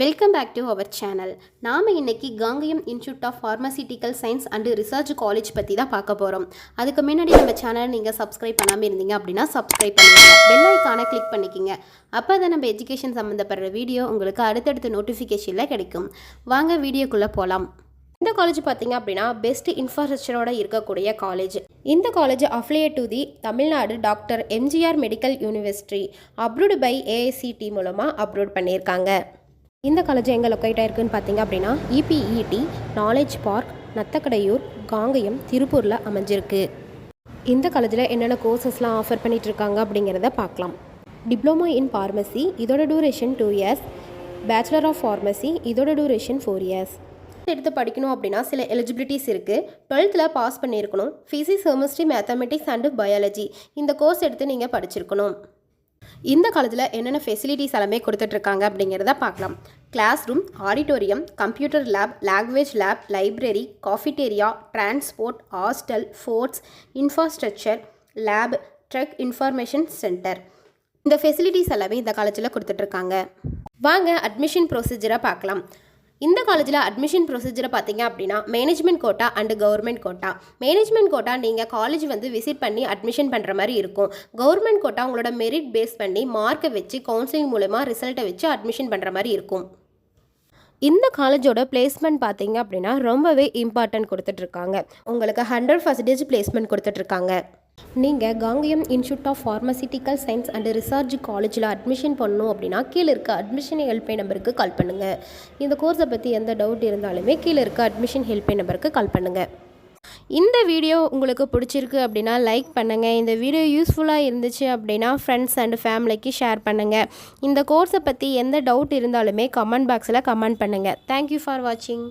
Welcome back to our channel. நாம் இன்னைக்கு Kangayam institute of pharmaceutical science and research college பற்றி தான் பார்க்க போகிறோம். அதுக்கு முன்னாடி நம்ம சேனலை நீங்கள் சப்ஸ்கிரைப் பண்ணாமல் இருந்தீங்க அப்படின்னா சப்ஸ்கிரைப் பண்ணுங்க, பெல் ஐக்கானை கிளிக் பண்ணிக்கிங்க. அப்போ தான் நம்ம எஜுகேஷன் சம்மந்தப்படுற வீடியோ உங்களுக்கு அடுத்தடுத்த நோட்டிஃபிகேஷனில் கிடைக்கும். வாங்க வீடியோக்குள்ளே போகலாம். இந்த காலேஜ் பார்த்தீங்க அப்படின்னா பெஸ்ட் இன்ஃப்ராஸ்ட்ரக்சரோட இருக்கக்கூடிய காலேஜ். இந்த college affiliate to the Tamil Nadu doctor MGR medical university approved by AICT மூலமாக அப்ரூவ் பண்ணியிருக்காங்க. இந்த காலேஜ் எங்கே லொக்கேட் ஆயிருக்குன்னு பார்த்தீங்க அப்படின்னா EPET knowledge park, Nathakadaiyur, Kangayam, திருப்பூரில் அமைஞ்சிருக்கு. இந்த காலேஜில் என்னென்ன கோர்சஸ்லாம் ஆஃபர் பண்ணிகிட்டு இருக்காங்க அப்படிங்கிறத பார்க்கலாம். டிப்ளமோ இன் ஃபார்மசி, இதோட duration 2 years. Bachelor of pharmacy, இதோட டூரேஷன் 4 years. எடுத்து படிக்கணும் அப்படின்னா சில எலிஜிபிலிட்டிஸ் இருக்குது. 12th பாஸ் பண்ணியிருக்கணும். Physics, chemistry, mathematics and biology இந்த கோர்ஸ் எடுத்து நீங்கள் படிச்சிருக்கணும். இந்த காலேஜில் என்னென்ன ஃபெசிலிட்டிஸ் எல்லாமே கொடுத்துட்ருக்காங்க அப்படிங்கிறத பார்க்கலாம். Classroom, auditorium, computer lab, language lab, library, cafeteria, transport, hostel, sports, infrastructure, lab, drug information centre இந்த ஃபெசிலிட்டிஸ் எல்லாமே இந்த காலேஜில் கொடுத்துட்ருக்காங்க. வாங்க அட்மிஷன் ப்ரொசீஜரை பார்க்கலாம். இந்த காலேஜில் அட்மிஷன் ப்ரொசீஜரை பார்த்தீங்க அப்படின்னா management quota and government quota. Management quota நீங்கள் காலேஜ் விசிட் பண்ணி அட்மிஷன் பண்ணுற மாதிரி இருக்கும். கவர்மெண்ட் கோட்டா உங்களோட மெரிட் பேஸ் பண்ணி மார்க்கை வச்சு கவுன்சிலிங் மூலமாக ரிசல்ட்டை வச்சு அட்மிஷன் பண்ணுற மாதிரி இருக்கும். இந்த காலேஜோட பிளேஸ்மெண்ட் பார்த்தீங்க அப்படின்னா ரொம்பவே இம்பார்ட்டன்ட் கொடுத்துட்ருக்காங்க. உங்களுக்கு 100% பிளேஸ்மெண்ட் கொடுத்துட்ருக்காங்க. நீங்கள் Kangayam institute of pharmaceutical science and research காலேஜில் அட்மிஷன் பண்ணணும் அப்படின்னா கீழே இருக்க அட்மிஷன் ஹெல்ப்லைன் நம்பருக்கு கால் பண்ணுங்கள். இந்த கோர்ஸை பற்றி எந்த டவுட் இருந்தாலுமே கீழே இருக்க அட்மிஷன் ஹெல்ப்லைன் நம்பருக்கு கால் பண்ணுங்கள். இந்த வீடியோ உங்களுக்கு பிடிச்சிருக்கு அப்படின்னா லைக் பண்ணுங்கள். இந்த வீடியோ யூஸ்ஃபுல்லாக இருந்துச்சு அப்படின்னா ஃப்ரெண்ட்ஸ் அண்ட் ஃபேமிலிக்கு ஷேர் பண்ணுங்கள். இந்த கோர்ஸை பற்றி எந்த டவுட் இருந்தாலுமே கமெண்ட் பாக்ஸில் கமெண்ட் பண்ணுங்கள். தேங்க்யூ ஃபார் வாட்சிங்.